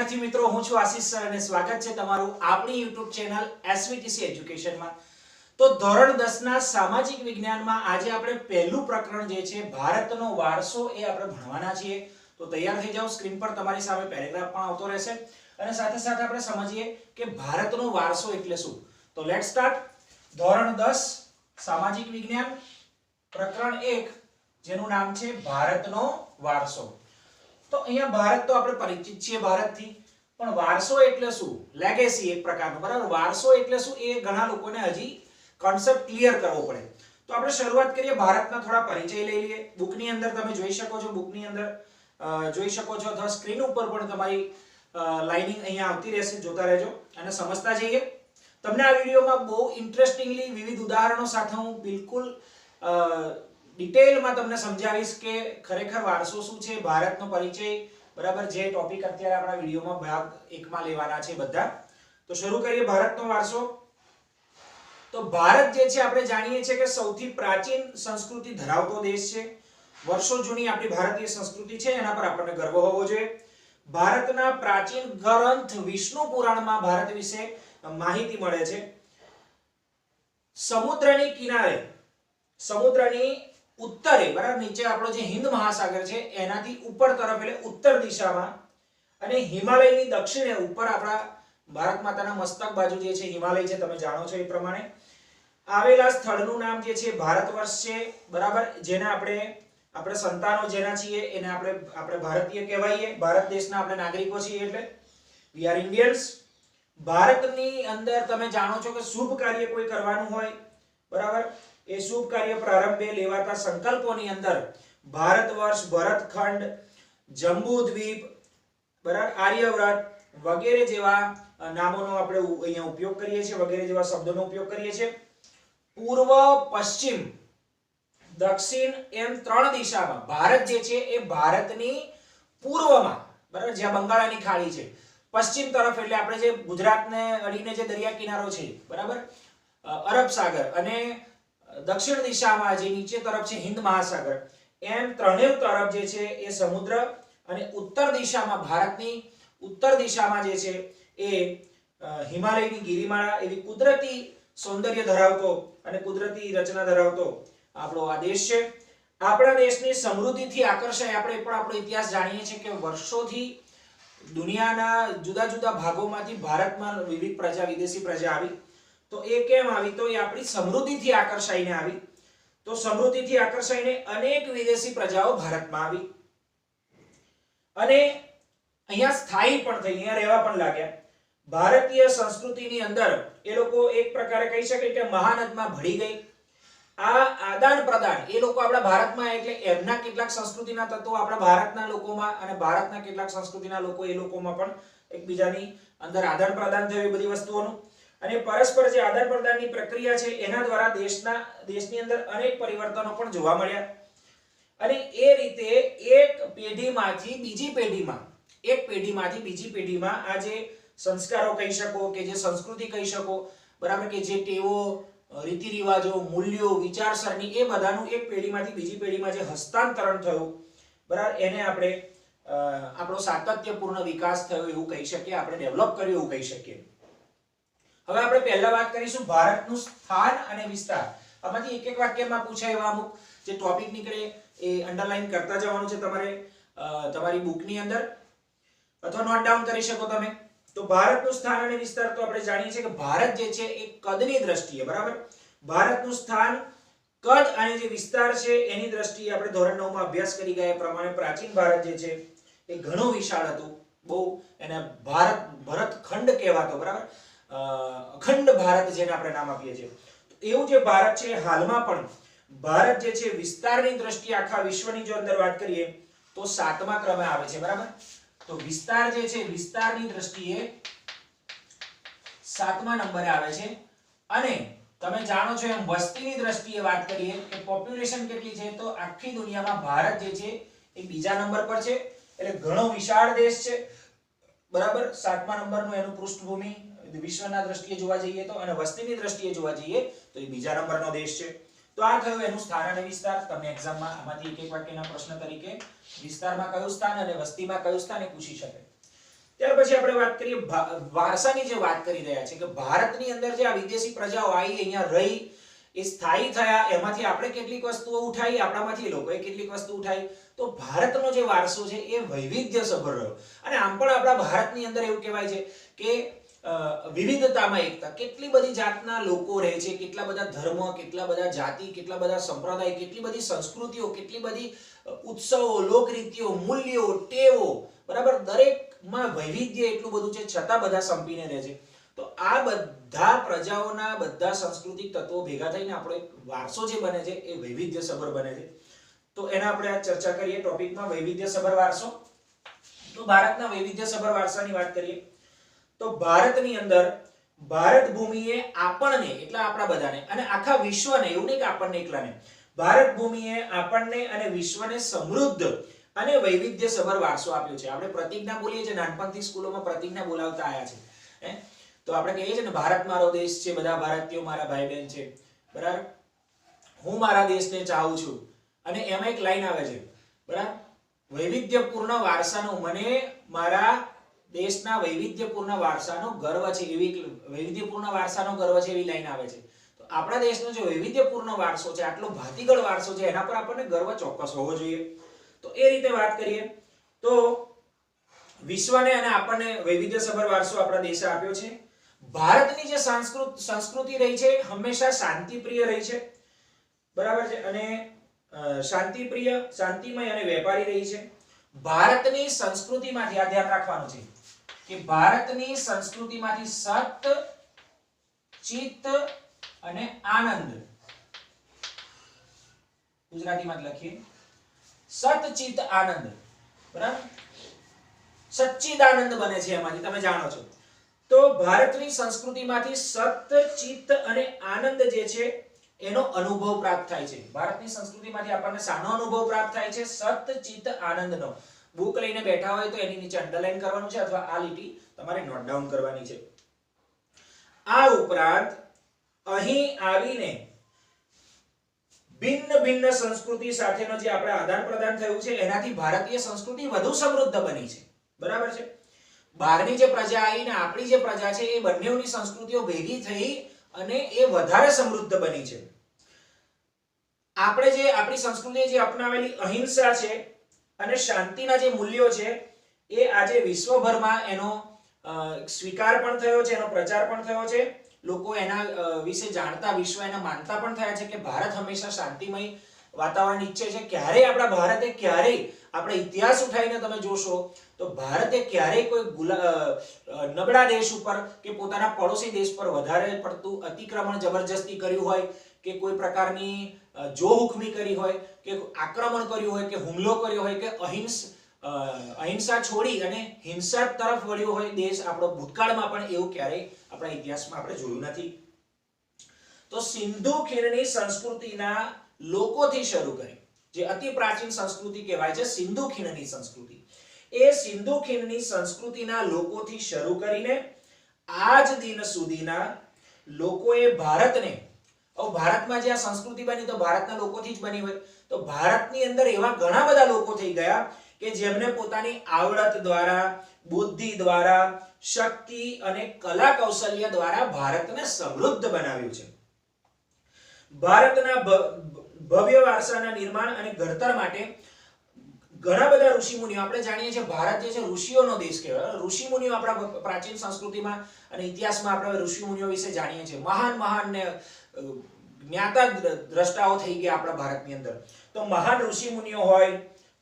વિદ્યાર્થી મિત્રો, હું છું આશીષ સર અને સ્વાગત છે તમારું આપણી YouTube ચેનલ SVTC એજ્યુકેશનમાં। તો ધોરણ 10 ના સામાજિક વિજ્ઞાનમાં આજે આપણે પહેલું પ્રકરણ જે છે ભારતનો વારસો એ આપણે ભણવાના છીએ। તો તૈયાર થઈ જાઓ, સ્ક્રીન પર તમારી સામે પેરેગ્રાફ પણ આવતો રહેશે અને સાથે સાથે આપણે સમજીએ કે ભારતનો વારસો એટલે શું। તો લેટ્સ સ્ટાર્ટ। ધોરણ 10 સામાજિક વિજ્ઞાન પ્રકરણ 1 જેનું નામ છે ભારતનો વારસો। તો અહીંયા ભારત તો આપણે પરિચિત છીએ ભારતથી, પણ વારસો એટલે શું? લેગેસી એક પ્રકારનો, બરાબર। વારસો એટલે શું એ ઘણા લોકોને હજી કોન્સેપ્ટ ક્લિયર કરવો પડે। તો આપણે શરૂઆત કરીએ, ભારતના થોડા પરિચય લઈ લઈએ। બુકની અંદર તમે જોઈ શકો છો, બુકની અંદર જોઈ શકો છો અથવા સ્ક્રીન ઉપર પણ તમારી લાઇનિંગ અહીંયા આવતી રહેશે, જોતા રહેજો અને સમજતા જઈએ। તમને આ વિડીયોમાં બહુ ઇન્ટરેસ્ટિંગલી વિવિધ ઉદાહરણો સાથે હું બિલકુલ ડિટેલમાં તમને સમજાવીશ કે ખરેખર વારસો શું છે, ભારતનો પરિચય, બરાબર, જે ટોપિક અત્યારે આપણા વિડીયોમાં ભાગ 1 માં લેવાના છે બધા। તો શરૂ કરીએ ભારતનો વારસો। તો ભારત જે છે આપણે જાણીએ છીએ કે સૌથી પ્રાચીન સંસ્કૃતિ ધરાવતો દેશ છે। વર્ષો જૂની આપણી ભારતીય સંસ્કૃતિ છે, એના પર આપણને ગર્વ હોવો જોઈએ। ભારતના પ્રાચીન ગ્રંથ વિષ્ણુ પુરાણમાં ભારત વિશે માહિતી મળે છે। સમુદ્રની કિનારે, સમુદ્રની ઉત્તરે, બરાબર, નીચે આપણો જે હિન્દ મહાસાગર છે એનાથી ઉપર તરફ એટલે ઉત્તર દિશામાં અને હિમાલયની દક્ષિણે ઉપર આપણા ભારત માતાના મસ્તક બાજુ જે છે હિમાલય છે, તમે જાણો છો એ પ્રમાણે આવેલા સ્થળનું નામ જે છે ભારત વર્ષ છે, બરાબર। જેને આપણે સંતાનો જેના છીએ એને આપણે ભારતીય કહેવાઈએ, ભારત દેશના આપણે નાગરિકો છીએ એટલે વી આર ઇન્ડિયન્સ। ભારતની અંદર તમે જાણો છો કે શુભ કાર્ય કોઈ કરવાનું હોય, બરાબર, એ શુભ કાર્ય પ્રારંભે લેવાતા સંકલ્પોની અંદર ભારત વર્ષ, ભરતખંડ, જંબુદ્વીપ, બરાબર, આર્યવ્રત વગેરે જેવા નામોનો આપણે અહીંયા ઉપયોગ કરીએ છીએ, વગેરે જેવા શબ્દોનો ઉપયોગ કરીએ છીએ। પૂર્વ, પશ્ચિમ, દક્ષિણ એમ 3 દિશામાં ભારત જે છે એ ભારતની પૂર્વમાં, બરાબર, જ્યાં બંગાળાની ખાડી છે, પશ્ચિમ તરફ એટલે આપણે જે ગુજરાતને અડીને જે દરિયા કિનારો છે, બરાબર, અરબ સાગર, અને દક્ષિણ દિશામાં જે નીચે તરફ છે હિન્દ મહાસાગર, એમ ત્રણેય તરફ જે છે એ સમુદ્ર, અને ઉત્તર દિશામાં, ભારતની ઉત્તર દિશામાં જે છે એ હિમાલયની ગિરિમાળા, એવી કુદરતી સૌંદર્ય ધરાવતો અને કુદરતી રચના ધરાવતો આપણો આ દેશ છે। આપણા દેશની સમૃદ્ધિથી આકર્ષાય આપણે પણ આપણો ઇતિહાસ જાણીએ છીએ કે વર્ષોથી દુનિયાના જુદા જુદા ભાગોમાંથી ભારતમાં વિવિધ પ્રજા, વિદેશી પ્રજા આવી। તો એ કેમ આવી? તો એ આપણી સમૃદ્ધિથી આકર્ષાઈને આવી। તો સમૃદ્ધિથી આકર્ષાઈને અનેક વિદેશી પ્રજાઓ ભારતમાં આવી અને અહીંયા સ્થાયી પણ થઈ, અહીંયા રહેવા પણ લાગ્યા। ભારતીય સંસ્કૃતિની અંદર એ લોકો એક પ્રકારે કહી શકે કે મહાનદમાં ભળી ગઈ। આ આદાન પ્રદાન એ લોકો આપણા ભારતમાં એટલે એમના કેટલાક સંસ્કૃતિના તત્વો આપણા ભારતના લોકોમાં અને ભારતના કેટલાક સંસ્કૃતિના લોકો એ લોકોમાં પણ એકબીજાની અંદર આદાન પ્રદાન થયું એ બધી વસ્તુઓનું, અને પરસ્પર જે આદાન પ્રદાનની પ્રક્રિયા છે એના દ્વારા દેશની અંદર અનેક પરિવર્તનો પણ જોવા મળ્યા। અને એ રીતે એક પેઢીમાંથી બીજી પેઢીમાં, એક પેઢીમાંથી બીજી પેઢીમાં આ જે સંસ્કારો કહી શકો કે જે સંસ્કૃતિ કહી શકો, બરાબર, કે જે ટેવો, રીતિ રિવાજો, મૂલ્યો, વિચારસરણી, એ બધાનું એક પેઢીમાંથી બીજી પેઢીમાં જે હસ્તાંતરણ થયું, બરાબર, એને આપણે આપણો સાતત્યપૂર્ણ વિકાસ થયો એવું કહી શકીએ, આપણે ડેવલપ કર્યું એવું કહી શકીએ। હવે આપણે પહેલા વાત કરીશું ભારતનું સ્થાન અને વિસ્તાર। આમાંથી એક એક વાક્યમાં પૂછાય એવા અમુક જે ટોપિક નીકળે એ અંડરલાઈન કરતા જવાનું છે તમારે તમારી બુકની અંદર, અથવા નોટ ડાઉન કરી શકો તમે। તો ભારતનું સ્થાન અને વિસ્તાર તો આપણે જાણીએ છીએ કે ભારત જે છે એ કદની દ્રષ્ટિએ, બરાબર, ભારતનું સ્થાન, કદ અને જે વિસ્તાર છે એની દ્રષ્ટિએ આપણે ધોરણ 9 માં અભ્યાસ કરી ગયા એ પ્રમાણે પ્રાચીન ભારત જે છે એ ઘણું વિશાળ હતું, બહુ એને ભરતખંડ કહેવાતો, બરાબર, અખંડ ભારત જેને આપણે નામ આપીએ છીએ। એવું જે ભારત છે હાલમાં પણ ભારત જે છે વિસ્તારની દ્રષ્ટિએ આખા વિશ્વની જો અંદર વાત કરીએ તો 7મા ક્રમે આવે છે, બરાબર। તો વિસ્તાર જે છે વિસ્તારની દ્રષ્ટિએ 7મા નંબરે આવે છે। અને તમે જાણો છો એમ વસ્તીની દ્રષ્ટિએ વાત કરીએ કે પોપ્યુલેશન કેટલી છે, તો આખી દુનિયામાં ભારત જે છે એ બીજા નંબર પર છે, એટલે ઘણો વિશાળ દેશ છે, બરાબર। 7મા નંબરનું એનું પૃષ્ઠભૂમિ વિશ્વના દ્રષ્ટિએ જોવા જઈએ તો, અને વસ્તીની દ્રષ્ટિએ જોવા જઈએ તો એ બીજા નંબરનો દેશ છે। તો આ થયું એનું સ્થાન અને વિસ્તાર। તમને એક્ઝામમાં આમાંથી એક એક વાક્યના પ્રશ્ન તરીકે વિસ્તારમાં કયું સ્થાન અને વસ્તીમાં કયું સ્થાન એ પૂછી શકે। ત્યાર પછી આપણે વાત કરીએ વારસાની જે વાત કરી રહ્યા છે કે ભારતની અંદર જે આ વિદેશી પ્રજાઓ આવી અહીંયા રહી એ સ્થાયી થયા, એમાંથી આપણે કેટલીક વસ્તુઓ ઉઠાવી, આપણામાંથી લોકોએ કેટલીક વસ્તુ ઉઠાવી. તો ભારતનો જે વારસો છે એ વૈવિધ્યસભર રહ્યો. અને આમ પણ આપણા ભારતની અંદર એવું કહેવાય છે કે વિવિધતામાં એકતા. કેટલી બધી જાતના લોકો રહે છે, કેટલા બધા ધર્મ, કેટલા બધા જાતિ, કેટલા બધા સંપ્રદાય, કેટલી બધી સંસ્કૃતિઓ, કેટલી બધી ઉત્સવો, લોકરીતિઓ, મૂલ્યો, ટેવો, બરાબર, દરેકમાં વૈવિધ્ય એટલું બધું છે, છતાં બધા સંપીને રહે છે. તો આ બધા પ્રજાઓના બધા સાંસ્કૃતિક તત્વો ભેગા થઈને આપણો એક વારસો જે બને છે એ વૈવિધ્યસભર બને છે. તો એના આપણે આ ચર્ચા કરીએ ટોપિકમાં વૈવિધ્યસભર વારસો. તો ભારતના વૈવિધ્યસભર વારસાની વાત કરીએ તો ભારતની અંદર ભારત ભૂમિએ આપણને, એટલે આપણા બધાને અને આખા વિશ્વને, એવું નહીં કે આપણને એકલાને, ભારત ભૂમિએ આપણને અને વિશ્વને સમૃદ્ધ અને વૈવિધ્યસભર વારસો આપ્યો છે. આપણે પ્રતિજ્ઞા બોલીએ છીએ, નાનપણથી સ્કૂલોમાં પ્રતિજ્ઞા બોલાવતા આવ્યા છે. તો આપણે કહીએ છીએ ને, ભારત મારો દેશ છે, બધા ભારતીયો મારા ભાઈ બહેન છે, બરાબર, હું મારા દેશને ચાહું છું. અને એમાં એક લાઈન આવે છે, બરાબર, વૈવિધ્યપૂર્ણ વારસાનો, મને મારા દેશના વૈવિધ્યપૂર્ણ વારસાનો ગર્વ છે, એવી વૈવિધ્યપૂર્ણ વારસાનો ગર્વ છે, એવી લાઈન આવે છે. તો આપણા દેશનો જે વૈવિધ્યપૂર્ણ વારસો છે, આટલો ભાતીગળ વારસો છે, એના પર આપણને ગર્વ ચોક્કસ હોવો જોઈએ. તો એ રીતે વાત કરીએ તો વિશ્વને અને આપણને વૈવિધ્યસભર વારસો આપણા દેશે આપ્યો છે. ભારતની જે સંસ્કૃતિ રહી છે હંમેશા શાંતિપ્રિય રહી છે, બરાબર છે, અને શાંતિપ્રિય, શાંતિમય અને વેપારી રહી છે. ભારતની સંસ્કૃતિમાંથી આ ધ્યાન રાખવાનું છે કે ભારતની સંસ્કૃતિમાંથી સત, ચિત્ત અને આનંદ, ગુજરાતીમાં લખીએ સત, ચિત્ત, આનંદ, બરાબર, સચ્ચિદાનંદ બને છે એમાંથી, તમે જાણો છો. તો ભારતની સંસ્કૃતિમાંથી સત, ચિત્ત અને આનંદ જે છે એનો અનુભવ પ્રાપ્ત થાય છે. ભારતની સંસ્કૃતિમાંથી આપણને શાનો અનુભવ પ્રાપ્ત થાય છે? સત, ચિત્ત, આનંદનો. બુક લઈને બેઠા હોય તો એની નીચે અંડરલાઈન કરવાનું છે અથવા આ લીટી તમારે નોટ ડાઉન કરવાની છે. આ ઉપરાંત અહીં આવીને ભિન્ન ભિન્ન સંસ્કૃતિ સાથેનો જે આપણે આદાન પ્રદાન થયું છે એનાથી ભારતીય સંસ્કૃતિ વધુ સમૃદ્ધ બની છે, બરાબર છે. બહારની જે પ્રજા આવી ને આપણી જે પ્રજા છે એ બંનેની સંસ્કૃતિઓ ભેગી થઈ અને એ વધારે સમૃદ્ધ બની છે. આપણે જે આપણી સંસ્કૃતિએ જે અપનાવેલી અહિંસા છે અને શાંતિના જે મૂલ્યો છે એ આજે વિશ્વભરમાં એનો સ્વીકાર પણ થયો છે, એનો પ્રચાર પણ થયો છે. લોકો એના વિશે જાણતા, વિશ્વ એના માનતા પણ થયા છે કે ભારત હંમેશા શાંતિમય વાતાવરણ ઈચ્છે છે. ક્યારેય આપણા ભારતે ક્યારેય, આપણે ઇતિહાસ ઉઠાવીને તમે જોશો તો ભારતે ક્યારેય કોઈ નબળા દેશ ઉપર કે પોતાના પડોશી દેશ પર વધારે પડતું અતિક્રમણ જબરજસ્તી કર્યું હોય કે કોઈ પ્રકારની જોહુકમી કરી હોય કે આક્રમણ કર્યું હોય કે હુમલો કર્યો હોય કે અહિંસા છોડી અને હિંસા તરફ વળ્યો હોય દેશ આપણો ભૂતકાળમાં પણ એવું ક્યારેય આપણા ઇતિહાસમાં આપણે જોયું નથી. તો સિંધુ ખીણની સંસ્કૃતિના લોકોથી શરૂ કરી, જે અતિ પ્રાચીન સંસ્કૃતિ કહેવાય છે સિંધુ ખીણની સંસ્કૃતિ, એ સિંધુ ખીણની સંસ્કૃતિના લોકોથી શરૂ કરીને આજ દિન સુધીના લોકોએ ભારતને, ભારતમાં જે આ સંસ્કૃતિ બની તો ભારતના લોકોથી જ બની હોય, તો ભારતની અંદર એવા ઘણા બધા લોકો થઈ ગયા કે જેમને પોતાની આવડત દ્વારા, બુદ્ધિ દ્વારા, શક્તિ અને કલા કૌશલ્ય દ્વારા ભારતને સમૃદ્ધ બનાવ્યું છે. ભારતના ભવ્ય વારસાના નિર્માણ અને ઘડતર માટે ઘણા બધા ઋષિમુનિઓ, આપણે જાણીએ છીએ ભારત જે છે ઋષિઓનો દેશ કહેવાય. ઋષિમુનિઓ આપણા પ્રાચીન સંસ્કૃતિમાં અને ઇતિહાસમાં આપણે ઋષિમુનિઓ વિશે જાણીએ છીએ. મહાન મહાન ને જ્ઞાતા દ્રષ્ટાઓ થઈ ગયા આપણા ભારતની અંદર. તો મહાન ઋષિમુનિઓ હોય,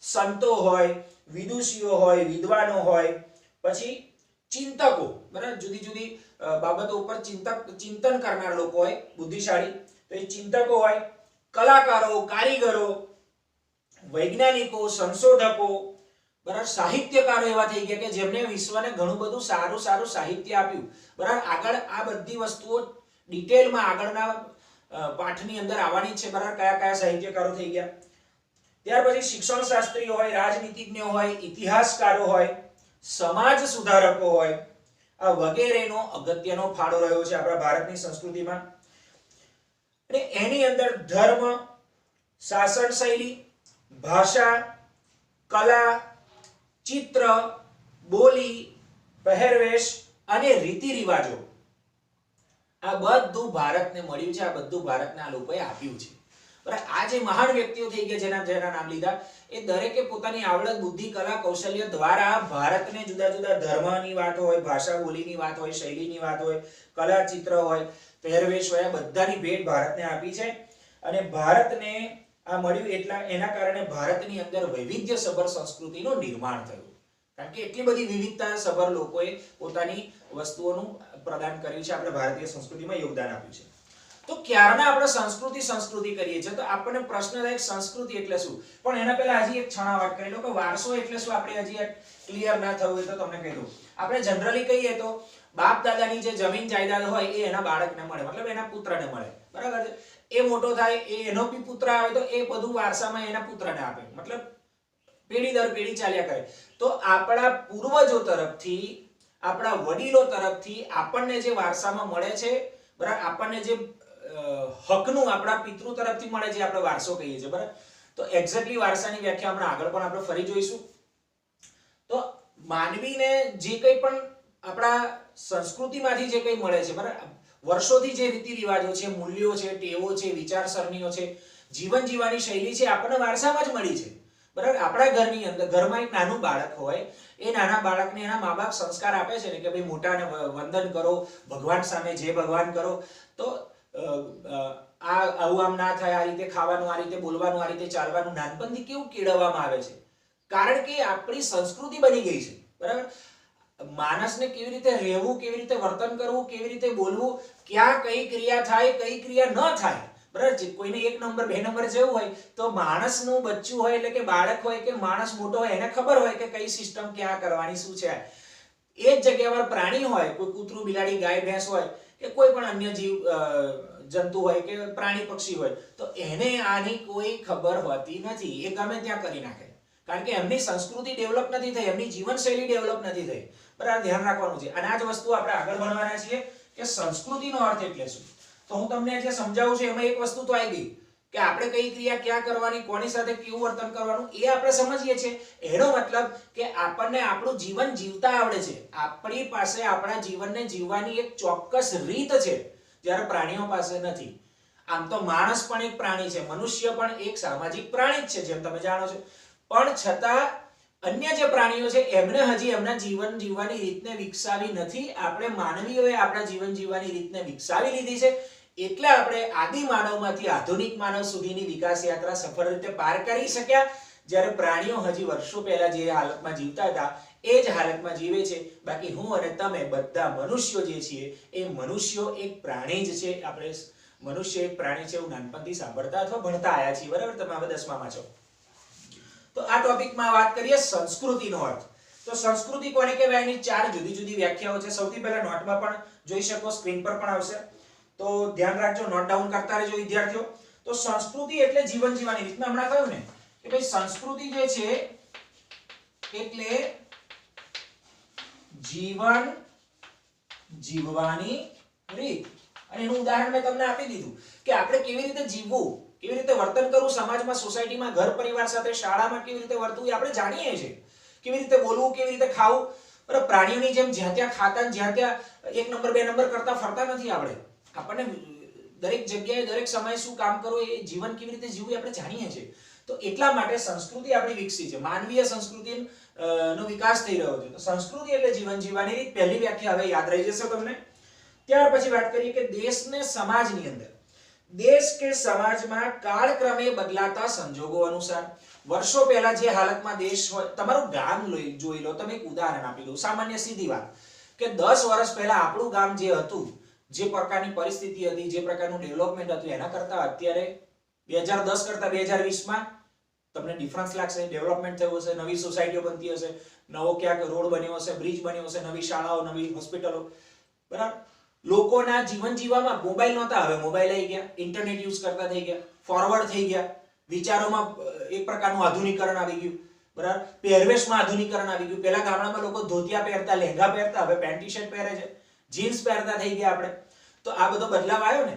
સંતો હોય, વિદુષીઓ હોય, વિદ્વાનો હોય, પછી ચિંતકો, બરાબર, જુદી જુદી બાબતો ઉપર ચિંતન કરનાર લોકો હોય, બુદ્ધિશાળી, તો એ ચિંતકો હોય, કલાકારો, કારીગરો, વૈજ્ઞાનિકો, સંશોધકો, બરાબર, સાહિત્યકારો એવા થઈ ગયા કે જેમને વિશ્વને ઘણું બધું સારું સારું સાહિત્ય આપ્યું. બરાબર, આગળ આ બધી વસ્તુઓ ડિટેલમાં આગળના પાઠની અંદર આવવાની છે, બરાબર, કયા કયા સાહિત્યકારો થઈ ગયા. ત્યાર પછી શિક્ષણ શાસ્ત્રીઓ હોય, રાજનીતિજ્ઞો હોય, ઇતિહાસકારો હોય, સમાજ સુધારકો હોય, આ વગેરેનો અગત્યનો ફાળો રહ્યો છે આપણા ભારતની સંસ્કૃતિમાં. અને એની અંદર ધર્મ, શાસન શૈલી, ભાષા, કલા, ચિત્ર, બોલી, પહેરવેશ અને રીતિ રિવાજો આ બધું ભારતને મળ્યું છે, આ બધું ભારતના લોકોએ આપ્યું છે. બરાબર, આ જે મહાન વ્યક્તિઓ થઈ ગયા જેના જેના નામ લીધા, એ દરેકે પોતાની આવડત, બુદ્ધિ, કલા, કૌશલ્ય દ્વારા ભારતને જુદા જુદા ધર્મની વાત હોય, ભાષા બોલીની વાત હોય, શૈલીની વાત હોય, કલા ચિત્ર હોય, પહેરવેશ હોય, બધાની ભેટ ભારતને આપી છે. અને ભારતને આ મળ્યું એટલા એના કારણે ભારતની અંદર વૈવિધ્યસભર સંસ્કૃતિનું નિર્માણ થયું. કારણ કે એટલી બધી વિવિધતા સભર લોકોએ પોતાની વસ્તુઓનું પ્રદાન કર્યું છે, આપણે ભારતીય સંસ્કૃતિમાં યોગદાન આપ્યું છે. તો ક્યારના આપણે સંસ્કૃતિ કરીએ છીએ, તો આપણને પ્રશ્ન થાય સંસ્કૃતિ એટલે શું. પણ એના પહેલા હજી એક છણા વાત કરી લો કે વારસો એટલે શું. આપણે હજી ક્લિયર ના થયું હોય તો તમને કહી દઉં. આપણે જનરલી કહીએ તો બાપ દાદાની જે જમીન જાયદાદ હોય એ એના બાળકને મળે, મતલબ એના પુત્રને મળે. બરાબર છે. એ મોટો થાય, એનો બી પુત્ર આવે તો એ બધું વારસામાં એના પુત્રને આપે, મતલબ પેઢી દર પેઢી ચાલ્યા કરે. તો આપણા પૂર્વજો તરફથી, આપણા વડીલો તરફથી આપણને જે વારસામાં મળે છે, બરાબર, આપણને જે હકનું આપણા પિતૃ તરફથી મળે છે, આપણે વારસો કહીએ છીએ. બરાબર, તો એક્ઝેક્ટલી વારસાની વ્યાખ્યા હમણાં આગળ પણ આપણે ફરી જોઈશું. તો માનવીને જે કંઈ પણ આપણા સંસ્કૃતિમાંથી જે કંઈ મળે છે, બરાબર, વર્ષોથી જે રીતિ રિવાજો છે, મૂલ્યો છે, ટેવો છે, વિચારસરણીઓ છે, જીવન જીવવાની શૈલી છે, આપણને વારસામાં જ મળી છે. બરાબર, આપણા ઘરની અંદર, ઘરમાં એક નાનું બાળક હોય, એ નાના બાળકને એના મા બાપ સંસ્કાર આપે છે ને કે ભાઈ મોટાને વંદન કરો, ભગવાન સામે જય ભગવાન કરો. તો આવું આમ ના થાય, આ રીતે ખાવાનું, આ રીતે બોલવાનું, આ રીતે ચાલવાનું નાનપણથી કેવું કેળવવામાં આવે છે. કારણ કે આપણી સંસ્કૃતિ બની ગઈ છે. બરાબર, માણસને કેવી રીતે રહેવું, કેવી રીતે વર્તન કરવું, કેવી રીતે બોલવું, ક્યાં કઈ ક્રિયા થાય, કઈ ક્રિયા ન થાય. બરાબર, કોઈને 1 નંબર 2 નંબર જેવું હોય તો માણસનું બચ્ચું હોય એટલે કે બાળક હોય કે માણસ મોટો હોય એને ખબર હોય કે કઈ સિસ્ટમ ક્યાં કરવાની શું છે. એ જ જગ્યા પર પ્રાણી હોય, કોઈ કૂતરું, બિલાડી, ગાય, ભેંસ હોય કે કોઈ પણ અન્ય જીવ જંતુ હોય કે પ્રાણી પક્ષી હોય, તો એને આની કોઈ ખબર હોતી નથી. એ ગમે ત્યાં કરી નાખે, કારણ કે એમની સંસ્કૃતિ ડેવલપ નથી થઈ, એમની જીવનશૈલી ડેવલપ નથી થઈ. બરાબર, ધ્યાન રાખવાનું છે. અને આ જ વસ્તુ આપણે આગળ ભણવાના છીએ કે સંસ્કૃતિનો અર્થ એટલે શું. તો હું તમને જે સમજાવું છું એમાં એક વસ્તુ તો આવી ગઈ કે આપણે કઈ ક્રિયા ક્યાં કરવાની, કોની સાથે કેવું વર્તન કરવાનું, એ આપણે સમજીએ છીએ. એનો મતલબ કે આપણને આપણું જીવન જીવતા આવડે છે, આપણી પાસે આપણા જીવનને જીવવાની એક ચોક્કસ રીત છે, જ્યારે પ્રાણીઓ પાસે નથી. આમ તો માણસ પણ એક પ્રાણી છે, મનુષ્ય પણ એક સામાજિક પ્રાણી જ છે, જેમ તમે જાણો છો. પણ છતાં અન્ય જે પ્રાણીઓ છે એમને હજી એમના જીવન જીવવાની રીતને વિકસાવી નથી. આપણે માનવીઓએ આપણા જીવન જીવવાની રીતને વિકસાવી લીધી છે. એટલે આપણે આદિ માનવમાંથી આધુનિક માનવ સુધીની વિકાસ યાત્રા સફળ રીતે પાર કરી શક્યા, જ્યારે પ્રાણીઓ હજી વર્ષો પહેલા જે હાલતમાં જીવતા હતા એ જ હાલતમાં જીવે છે. બાકી હું અને તમે બધા મનુષ્યો જે છીએ એ મનુષ્યો એક પ્રાણી જ છે. આપણે મનુષ્ય એક પ્રાણી છે એવું નાનપણથી સાંભળતા અથવા ભણતા આવ્યા છીએ. બરાબર, તમે હવે 10મામાં છો. તો આ ટોપિકમાં વાત કરીએ સંસ્કૃતિનો અર્થ. તો સંસ્કૃતિ કોને કહેવાય, એની 4 જુદી જુદી વ્યાખ્યાઓ છે. સૌથી પહેલા નોટમાં પણ જોઈ શકો, સ્ક્રીન પર પણ આવશે, તો ધ્યાન રાખજો, નોટ ડાઉન કરતા રહેજો વિદ્યાર્થીઓ. તો સંસ્કૃતિ એટલે જીવન જીવવાની રીત. મેં હમણાં કહ્યું ને કે ભાઈ સંસ્કૃતિ જે છે એટલે જીવન જીવવાની રીત. અને એનું ઉદાહરણ મેં તમને આપી દીધું કે આપણે કેવી રીતે જીવવું, કેવી રીતે વર્તન કરવું સમાજમાં, સોસાયટીમાં, ઘર પરિવાર સાથે, શાળામાં કેવી રીતે વર્તવું એ આપણે જાણીએ છીએ. કેવી રીતે બોલવું, કેવી રીતે ખાવું. બરાબર, પ્રાણીઓની જેમ જ્યાં ત્યાં ખાતા, જ્યાં ત્યાં 1 નંબર 2 નંબર કરતા ફરતા નથી આપણે. આપણને દરેક જગ્યાએ દરેક સમયે શું કામ કરવું, એ જીવન કેવી રીતે જીવવું આપણે જાણીએ છીએ. તો એટલા માટે સંસ્કૃતિ આપણી વિકસી છે, માનવીય સંસ્કૃતિ નો વિકાસ થઈ રહ્યો છે. તો સંસ્કૃતિ એટલે જીવન જીવવાની રીત. પહેલી વ્યાખ્યા હવે યાદ રહી જશે તમને. ત્યાર પછી વાત કરીએ કે દેશ ને સમાજની અંદર, દેશ કે સમાજમાં કાળક્રમે બદલાતા સંજોગો અનુસાર વર્ષો પહેલા જે હાલતમાં દેશ હોય, તમારું ગામ જોઈ લો. તમે એક ઉદાહરણ આપી દઉં, સામાન્ય સીધી વાત કે 10 વર્ષ પહેલા આપણું ગામ જે હતું, જે પ્રકારની પરિસ્થિતિ હતી, જે પ્રકારનું ડેવલપમેન્ટ હતું, એના કરતા અત્યારે 2010 કરતા 2020માં તમને ડિફરન્સ લાગશે. ડેવલપમેન્ટ થયું હશે, નવી સોસાયટીઓ બનતી હશે, નવો ક્યાંક રોડ બન્યો હશે, બ્રિજ બન્યો હશે, નવી શાળાઓ, નવી હોસ્પિટલો. બરાબર, લોકોના જીવન જીવવામાં મોબાઈલ નહોતા, હવે મોબાઈલ આવી ગયા, ઇન્ટરનેટ યુઝ કરતા થઈ ગયા, ફોરવર્ડ થઈ ગયા, વિચારોમાં એક પ્રકારનું આધુનિકરણ આવી ગયું. બરાબર, પહેરવેશમાં આધુનિકરણ આવી ગયું. પહેલા ગામડામાં લોકો ધોતિયા પહેરતા, લહેંગા પહેરતા, હવે પેન્ટ ટી શર્ટ પહેરે છે, જીન્સ પહેરતા થઈ ગયા આપણે. તો આ બધો બદલાવ આવ્યો ને.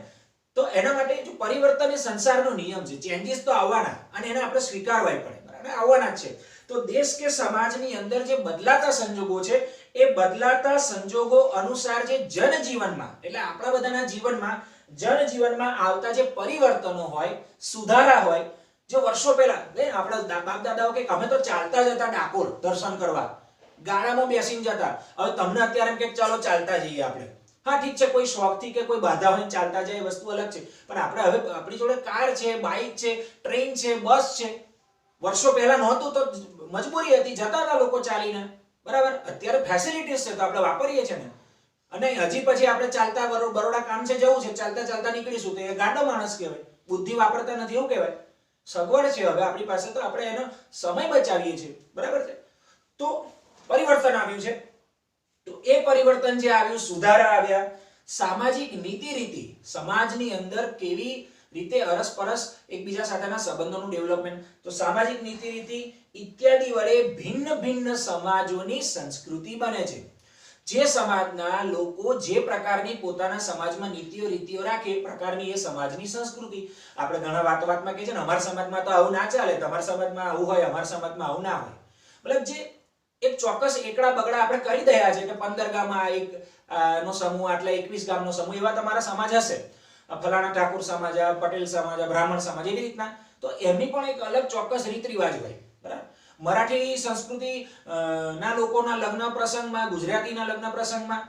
તો એના માટે જો પરિવર્તન એ સંસારનો નિયમ છે, ચેન્જીસ તો આવવાના અને એને આપણે સ્વીકારવાય પડે. બરાબર, આવવાના જ છે. તો દેશ કે સમાજની અંદર જે બદલાતા સંજોગો છે એ બદલાતા સંજોગો અનુસાર જે જનજીવનમાં એટલે આપણા બધાના જીવનમાં જનજીવનમાં આવતા જે પરિવર્તનો હોય, સુધારા હોય, જો વર્ષો પહેલા આપણા બાપ દાદાઓ કે અમે તો ચાલતા જતા ડાકોર દર્શન કરવા, ગાડામાં બેસીને જતા. હવે તમને અત્યારે એમ કે ચાલો ચાલતા જઈએ આપણે. હા ઠીક છે, કોઈ શોખથી કે કોઈ બાધા હોય ચાલતા જાય એ વસ્તુ અલગ છે, પણ આપણે હવે આપણી જોડે કાર છે, બાઇક છે, ટ્રેન છે, બસ છે. વર્ષો પહેલા નહોતું તો મજબૂરી હતી, જતા હતા લોકો ચાલીને, બરાબર. અત્યારે ફેસિલિટીઝ છે તો આપણે વાપરીએ છીએ ને. અને હજી પછી આપણે ચાલતા બરોડા કામ છે જવું છે, ચાલતા ચાલતા નીકળીશું તો એ ગાંડો માણસ કહેવાય, બુદ્ધિ વાપરતા નથી એવું કહેવાય. સગવડ છે હવે આપણી પાસે તો આપણે એનો સમય બચાવીએ છીએ, બરાબર છે. તો પરિવર્તન આવ્યું છે, તો એ પરિવર્તન જે આવ્યું, સુધારા આવ્યા, સામાજિક નીતિ રીતિ, સમાજની અંદર કેવી રીતે અરસપરસ એકબીજા સાથેના સંબંધોનું ડેવલપમેન્ટ, તો સામાજિક નીતિ રીતિ ઇત્યાદિ વડે ભિન્ન ભિન્ન સમાજોની સંસ્કૃતિ બને છે. જે સમાજના લોકો જે પ્રકારની પોતાના સમાજમાં નીતિઓ રીતિઓ રાખે એ પ્રકારની એ સમાજની સંસ્કૃતિ. આપણે ઘણા વાતમાં કહે છે ને અમારા સમાજમાં તો આવું ના ચાલે, તમારા સમાજમાં આવું હોય, અમારા સમાજમાં આવું ના હોય. મતલબ જે એક ચોક્કસ એકડા બગડા આપણે કરી દયા છે કે 15 ગામમાં એક નો સમૂહ, આટલા 21 ગામનો સમૂહ, એવા તમારા સમાજ હશે, ફલાણા ઠાકોર સમાજ, પટેલ સમાજ, બ્રાહ્મણ સમાજ, એવી રીતના. તો એમની પણ એક અલગ ચોક્કસ રીત રિવાજ હોય, બરાબર. મરાઠી સંસ્કૃતિ ના લોકોના લગ્ન પ્રસંગમાં, ગુજરાતીના લગ્ન પ્રસંગમાં,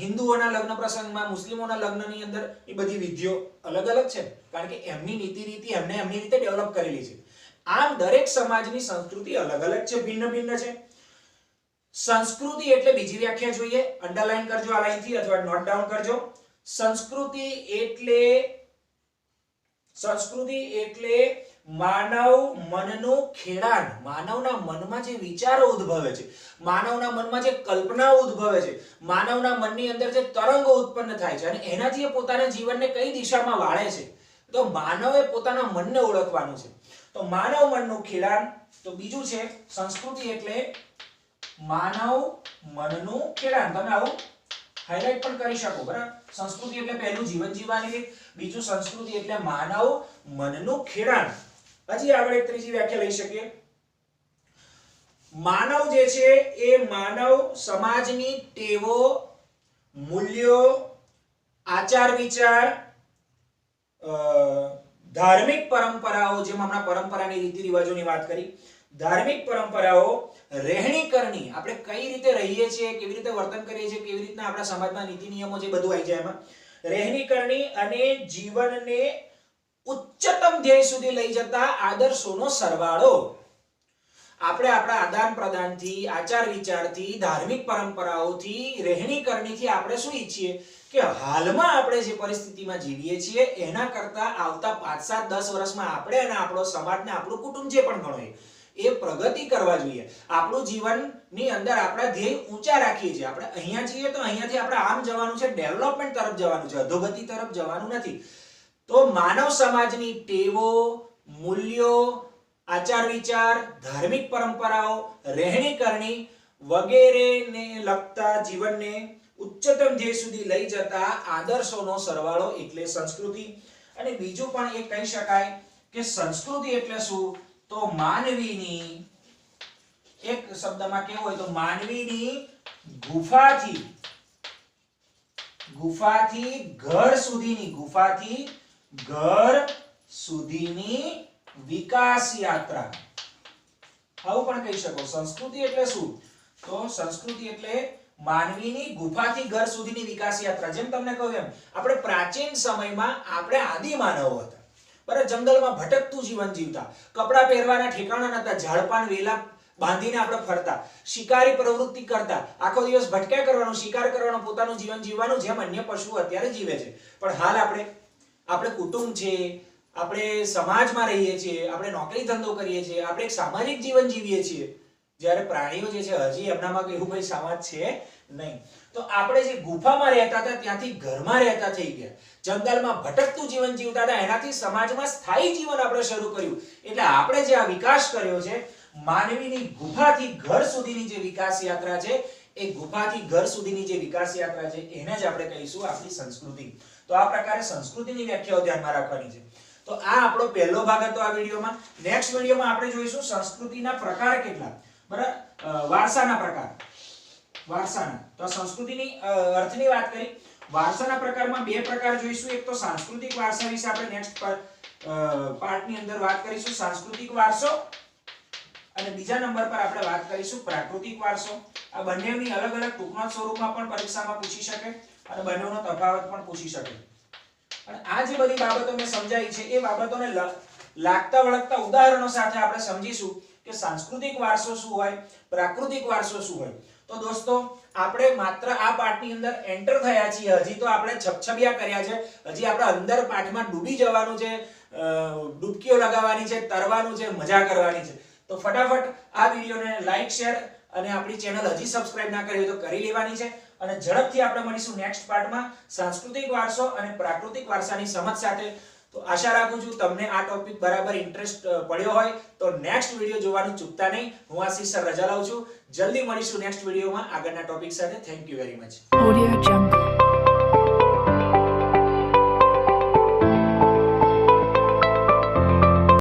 હિન્દુઓના લગ્ન પ્રસંગમાં, મુસ્લિમોના લગ્નની અંદર એ બધી વિધિઓ અલગ અલગ છે, કારણ કે એમની નીતિ રીતિ એમને એમની રીતે ડેવલપ કરેલી છે. આમ દરેક સમાજની સંસ્કૃતિ અલગ અલગ છે, ભિન્ન ભિન્ન છે. સંસ્કૃતિ એટલે બીજી વ્યાખ્યા જોઈએ, અંડરલાઈન કરજો આ લાઈનથી અથવા નોટ ડાઉન કરજો. સંસ્કૃતિ એટલે માનવ મનનું ખેડાણ, માનવના મનમાં જે વિચારો ઉદ્ભવે છે, માનવના મનમાં જે કલ્પનાઓ ઉદ્ભવે છે, માનવના મનની અંદર જે તરંગો ઉત્પન્ન થાય છે અને એનાથી એ પોતાના જીવનને કઈ દિશામાં વાળે છે. તો માનવે પોતાના મનને ઓળખવાનું છે. તો માનવ મનનું ખેડાણ. તો બીજું છે સંસ્કૃતિ એટલે માનવ મનનું ખેડાણ. તમે આવું હાઇલાઇટ પણ કરી શકો, બરાબર. સંસ્કૃતિ એટલે પહેલું જીવન જીવવાની રીત, બીજું સંસ્કૃતિ એટલે માનવ મનનું ખેડાણ. હજી આપણે એક ત્રીજી વ્યાખ્યા લઈ શકીએ. માનવ જે છે એ માનવ સમાજની ટેવો, મૂલ્યો, આચાર વિચાર, ધાર્મિક પરંપરાઓ, જેમ હમણાં પરંપરાની રીતિ રિવાજોની વાત કરી, ધાર્મિક પરંપરાઓ, રહેણી કરણી, આપણે કઈ રીતે રહીએ છીએ, કેવી રીતે વર્તન કરીએ છીએ, કેવી રીતના આપણા સમાજમાં નીતિ નિયમો જે બધું આવી જાય એમાં, રહેણી કરણી અને જીવનને ઉચ્ચતમ ધ્યેય સુધી લઈ જતા આદર્શોનો સરવાળો. આપણે આપણા આદાન પ્રદાનથી, આચાર વિચારથી, ધાર્મિક પરંપરાઓથી, રહેણી કરણીથી આપણે શું ઈચ્છીએ કે હાલમાં આપણે જે પરિસ્થિતિમાં જીવીએ છીએ એના કરતા આવતા 5, 7, 10 વર્ષમાં આપણે અને આપણો સમાજ ને આપણું કુટુંબ જે પણ ગણો એ પ્રગતિ કરવા જોઈએ. આપણું જીવનની અંદર આપણા ધ્યેય ઊંચા રાખીએ છીએ. આપણે અહીંયા છીએ તો અહીંયાથી આપણે આમ જવાનું છે, ડેવલપમેન્ટ તરફ જવાનું છે, અધોગતિ તરફ જવાનું નથી. તો માનવ સમાજની ટેવો, મૂલ્યો, આચાર વિચાર, ધાર્મિક પરંપરાઓ, રહેણી કરણી વગેરેને લગતા જીવનને ઉચ્ચતમ ધ્યેય સુધી લઈ જતા આદર્શોનો સરવાળો એટલે સંસ્કૃતિ. અને બીજું પણ એક કહી શકાય કે સંસ્કૃતિ એટલે શું, તો માનવીની, એક શબ્દમાં કેવું હોય તો માનવીની ગુફાથી ઘર સુધીની વિકાસ યાત્રા. આવું પણ કહી શકો. સંસ્કૃતિ એટલે શું, તો સંસ્કૃતિ એટલે માનવીની ગુફાથી ઘર સુધીની વિકાસ યાત્રા. જેમ તમને કહ્યું એમ આપણે પ્રાચીન સમયમાં આપણે આદિ માનવો હતા, બરાબર. જંગલમાં ભટકતું જીવન જીવતા, કપડા પહેરવાના ઠેકાણા નતા, ઝાડપાન વેલા બાંધીને આપણે ફરતા, શિકારી પ્રવૃત્તિ કરતા, આખો દિવસ ભટક્યા કરવાનું, શિકાર કરવાનું, પોતાનું જીવન જીવવાનું જેમ અન્ય પશુઓ અત્યારે જીવે છે. પણ હાલ આપણે કુટુંબ છે, આપણે સમાજમાં રહીએ છીએ, આપણે નોકરી ધંધો કરીએ છીએ, આપણે એક સામાજિક જીવન જીવીએ છીએ, જ્યારે પ્રાણીઓ જે છે હજી એમનામાં એવું કોઈ સમાજ છે નહીં. તો આપણે જે ગુફામાં રહેતા હતા ત્યાંથી ઘરમાં રહેતા થઈ ગયા, જંગલમાં ભટકતું જીવન જીવતા હતા એનાથી સમાજમાં સ્થાયી જીવન આપણે શરૂ કર્યું. એટલે આપણે જે આ વિકાસ કર્યો છે, માનવીની ગુફાથી ઘર સુધીની જે વિકાસ યાત્રા છે, એ ગુફાથી ઘર સુધીની જે વિકાસ યાત્રા છે એને જ આપણે કહીશું આપણી સંસ્કૃતિ. તો આ પ્રકારે સંસ્કૃતિની વ્યાખ્યાઓ ધ્યાનમાં રાખવાની છે. તો આ આપણો પહેલો ભાગ હતો આ વિડીયોમાં. નેક્સ્ટ વિડીયોમાં આપણે જોઈશું સંસ્કૃતિના પ્રકાર કેટલા, બરાબર, વારસાના પ્રકાર. વારસાના, તો સંસ્કૃતિની અર્થની વાત કરી. વારસાના પ્રકારમાં બે પ્રકાર જોઈશું. એક તો સાંસ્કૃતિક વારસા વિશે આપણે નેક્સ્ટ પાર્ટની અંદર વાત કરીશું, સાંસ્કૃતિક વારસો, અને બીજા નંબર પર આપણે વાત કરીશું પ્રાકૃતિક વારસો. આ બંનેની અલગ અલગ ટૂંકના સ્વરૂપમાં પણ પરીક્ષામાં પૂછી શકે અને બંનેનો તફાવત પણ પૂછી શકે. અને આ જે બધી બાબતો મેં સમજાવી છે એ બાબતોને લાગતા વળગતા ઉદાહરણો સાથે આપણે સમજીશું કે સાંસ્કૃતિક વારસો શું હોય, પ્રાકૃતિક વારસો શું હોય. તો દોસ્તો, આપણે માત્ર આ પાઠની અંદર એન્ટર થયા છીએ. હજી તો આપણે છબછબિયા કર્યા છે. હજી આપણે અંદર પાઠમાં ડૂબી જવાનું છે, ડૂબકીઓ લગાવવાની છે, તરવાનું છે, મજા કરવાની છે. તો ફટાફટ આ વિડીયોને લાઈક, શેર અને આપણી ચેનલ હજી સબસ્ક્રાઇબ ના કરી હોય તો કરી લેવાની છે. અને ઝડપથી આપણે મળીશું નેક્સ્ટ પાર્ટમાં સાંસ્કૃતિક વારસો અને પ્રાકૃતિક વારસાની સમજ સાથે. તો આશા રાખું છું તમને આ ટોપિક બરાબર ઇન્ટરેસ્ટ પડ્યો હોય તો નેક્સ્ટ વિડીયો જોવાનું ચૂકતા નહીં. હું આશીષ સર રજા લઉં છું. જલ્દી મળીશું નેક્સ્ટ વિડીયોમાં આગળના ટોપિક સાથે. Thank you very much.